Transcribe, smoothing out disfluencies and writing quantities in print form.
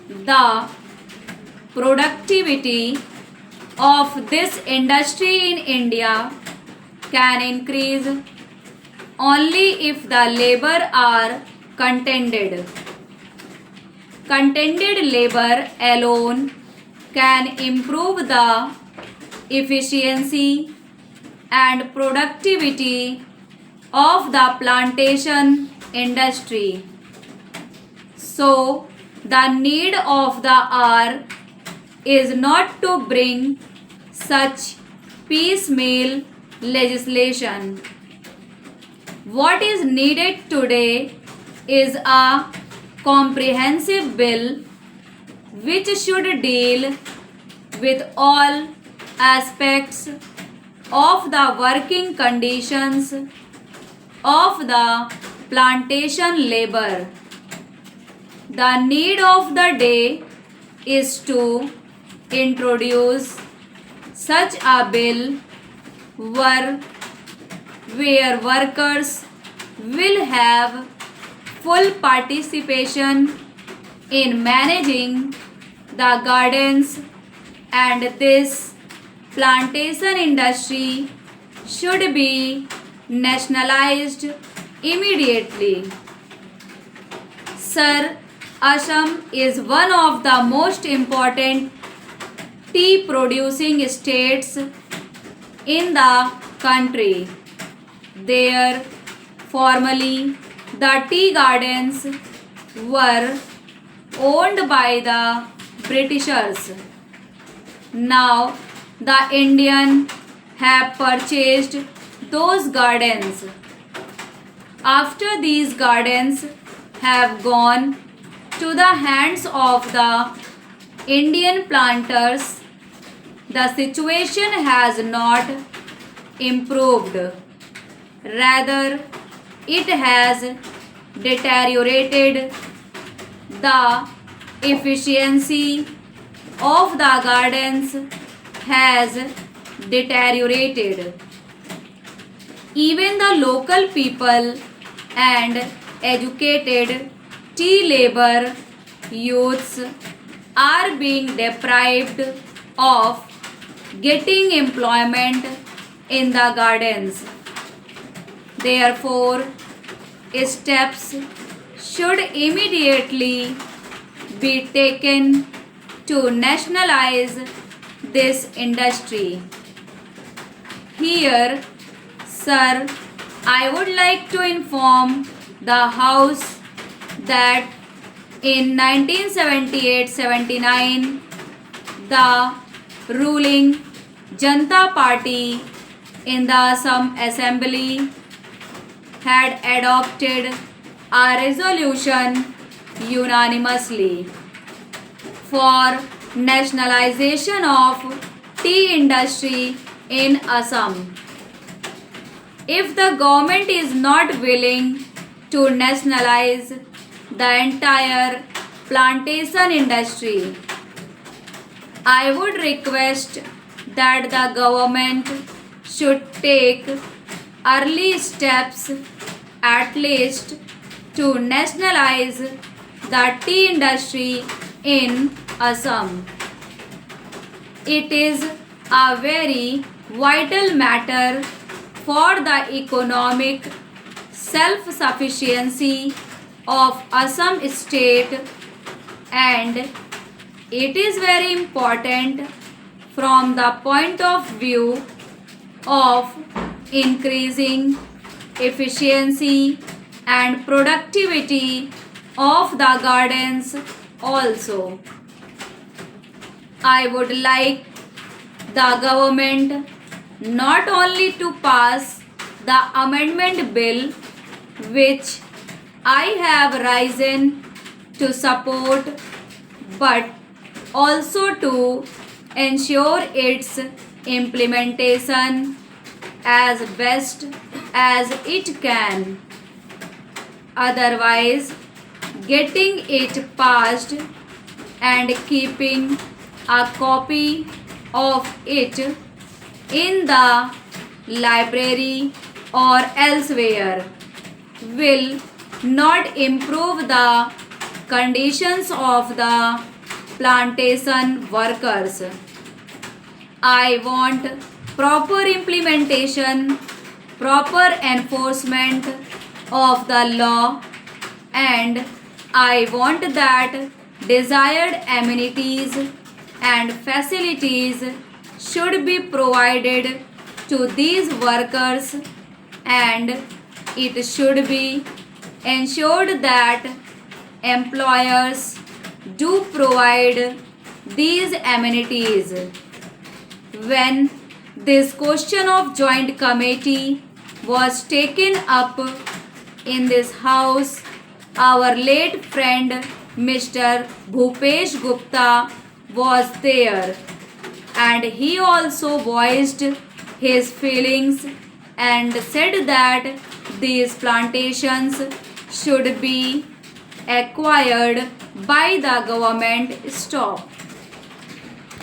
the productivity of this industry in India can increase only if the labor are contented. Contented labor alone can improve the efficiency and productivity of the plantation industry. So, the need of the hour is not to bring such piecemeal legislation. What is needed today is a comprehensive bill which should deal with all aspects of the working conditions of the plantation labor. The need of the day is to introduce such a bill where workers will have full participation in managing the gardens, and this plantation industry should be nationalized immediately. Sir, Assam is one of the most important tea producing states in the country. There, formerly, the tea gardens were owned by the Britishers. Now, the Indian have purchased those gardens. After these gardens have gone to the hands of the Indian planters, the situation has not improved. Rather, it has deteriorated. The efficiency of the gardens has deteriorated. Even the local people and educated tea labor youths are being deprived of getting employment in the gardens. Therefore, steps should immediately be taken to nationalize this industry. Here, sir, I would like to inform the House that in 1978-79, the ruling Janata Party in the Assam Assembly had adopted a resolution unanimously for nationalization of tea industry in Assam. If the government is not willing to nationalize the entire plantation industry, I would request that the government should take early steps at least to nationalize the tea industry in Assam. It is a very vital matter for the economic self-sufficiency of Assam state, and it is very important from the point of view of increasing efficiency and productivity of the gardens also. I would like the government not only to pass the amendment bill which I have risen to support, but also to ensure its implementation as best as it can. Otherwise, getting it passed and keeping a copy of it in the library or elsewhere will not improve the conditions of the plantation workers. I want proper implementation, proper enforcement of the law, and I want that desired amenities and facilities should be provided to these workers, and it should be ensured that employers do provide these amenities. When this question of joint committee was taken up in this house, our late friend Mr. Bhupesh Gupta was there, and he also voiced his feelings and said that these plantations should be acquired by the government. Stop.